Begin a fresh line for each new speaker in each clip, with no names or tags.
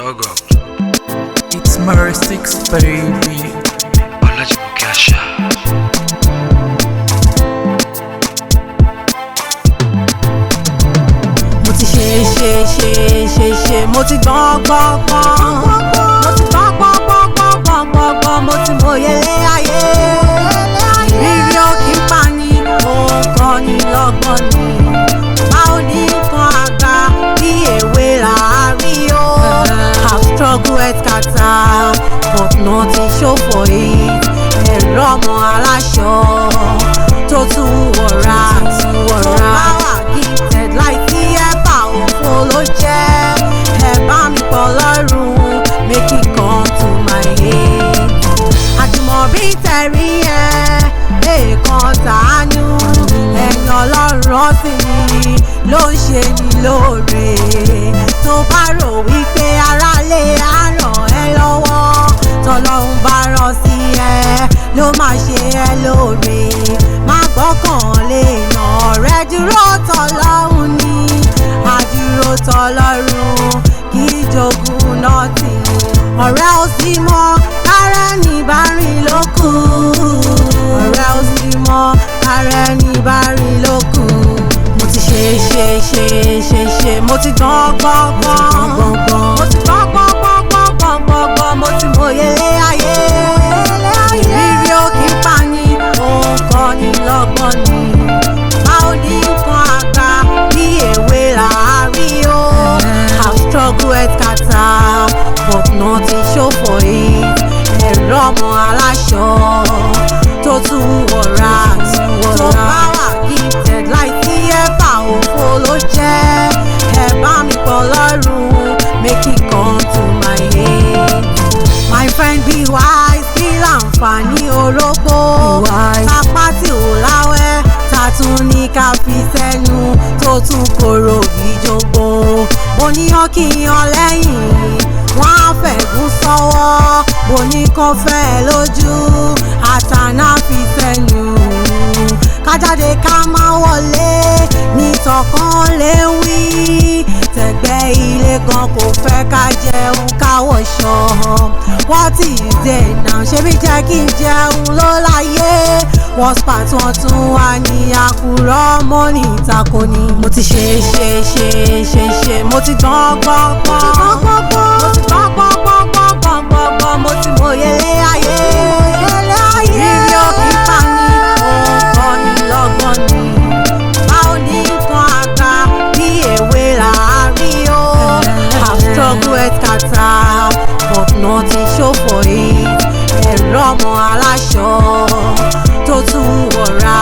Struggle.
It's Murstix, baby.
Olajumoke Asha.
Mo ti ṣe mo ti gbọ́n mo ti mòye lé ayé. Rírí òkè ń pa ni òun kọ́ ni lọ́gbọ́n ni. Báwo ní nǹkan àgbà bí èwe láàárín o. Have struggle at kata but nothing show for it. Ẹ̀rọ ọmọ aláṣọ tó tún wọ̀ra tó bá wà gifted láì sí ẹ̀bà òfo ló jẹ́. Ẹ bá mi pọ̀ lọ́rùn make it come to my head. Àjùmọ̀bí tẹ̀rí ẹ̀ èèkàn tàánú ẹ̀yìn ọlọ́run sí ni ló ń ṣe ní lóore. Tó bá rò wípé aráalé á ràn ẹ́ lọ́wọ́ tọ́lọ́run bá rán sí ẹ ló máa ṣe ẹ́ lóore. Má gbọ́kàn lé èèyàn ọ̀rẹ́ dúró tọ́lọ́run ni àdúró tọ́lọ́run kì í jogún nọ́ọ̀tì. Ọ̀rẹ́ ò sí mọ́ kárẹ́ ní bá rìn lókù. Ọ̀rẹ́ ò sí mọ́ kárẹ́ ní bá rìn lókù. Mo ti ṣe mo ti gbọ́n mo ti gbọ́n mo ti mòye lé ayé. Rírí òkè ń pa ni òun kọ́ ni lọ́gbọ́n ni. Báwo ní nǹkan àgbà bí èwe láàárín o. Have struggle at kata but nothing show for it. Ẹ̀rọ ọmọ aláṣọ tó tún wọ̀ra tó bá wà gifted láì sí ẹ̀bà òfo ló jẹ́. Ẹ bá mi pọ̀ lọ́rùn make it come to my head. My friend be wise kí láǹfààní orógbó. Tapá tí ò láwẹ́ ta tún ní ká fi sẹ́nu tó tún korò bí jogbo. Oníyan kì í yan lẹ́yìn wọ́n á fẹ̀gún sọ́wọ́. Boni kan fẹ́ lójú àtàná fi sẹ́nu. Kájáde ká má wọlé nítọ̀kan lè wí. Tẹ̀gbẹ́ ilé gan kò fẹ́ ká jẹun káwọ̀ṣọ. What is it now? Ṣebí jẹ́ kí n jẹun ló láyé. Worst part wọn tún wà ní àkùrọ̀ mọ́ ní ìtako ni. Mo ti ṣe mo ti gbọ́n mo ti mòye lé ayé. Rírí òkè ń pa ni òun kọ́ ni lọ́gbọ́n ni. Báwo ní nǹkan àgbà bí èwe láàárín o. Have struggle at kata but nothing show for it. Ẹ̀rọ ọmọ aláṣọ tó tún wọ̀ra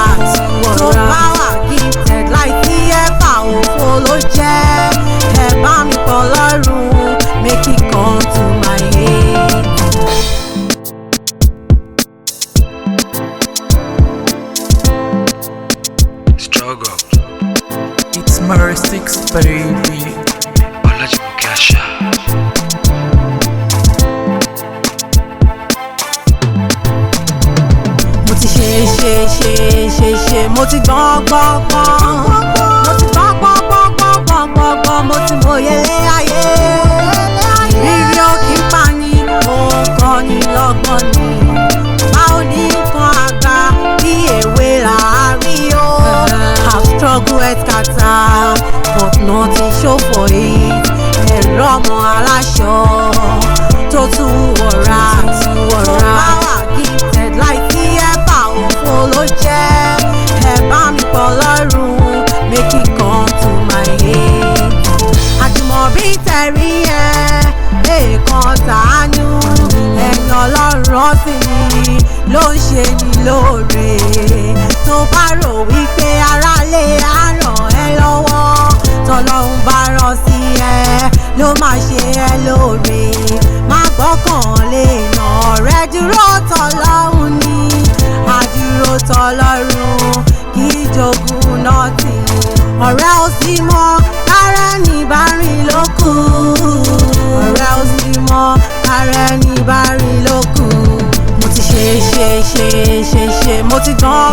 tó bá wà gifted láì sí ẹ̀bà òfo ló jẹ́. Ẹ bá mi pọ̀ lọ́rùn make it come to my head.
Struggle.
It's Murstix, baby.
Olajumoke Asha.
Mo ti ṣe mo ti gbọ́n mo ti mòye lé ayé. Rírí òkè ń pa ni òun kọ́ ni lọ́gbọ́n ni. Báwo ní nǹkan àgbà bí èwe láàárín o. Have struggle at kata but nothing show for it. Ẹ̀rọ ọmọ aláṣọ tó tún wọ̀ra tó bá wà gifted láì sí ẹ̀bà òfo ló jẹ́. Ẹ bá mi pọ̀ lọ́rùn make it come to my head. Àjùmọ̀bí tẹ̀rí ẹ̀ èèkàn tàánú ẹ̀yìn ọlọ́run sí ni ló ń ṣe ní lóore. Tó bá rò wípé aráalé á ràn ẹ́ lọ́wọ́ tọ́lọ́run bá rán sí ẹ ló máa ṣe ẹ́ lóore. Má gbọ́kàn lé èèyàn ọ̀rẹ́ dúró tọ́lọ́run ni àdúró tọ́lọ́run kì í jogún nọ́ọ̀tì. Ọ̀rẹ́ ò sí mọ́ kárẹ́ ní bá rìn lókù. Ọ̀rẹ́ ò sí mọ́ kárẹ́ ní bá rìn lókù. Mo ti ṣe mo ti gbọ́n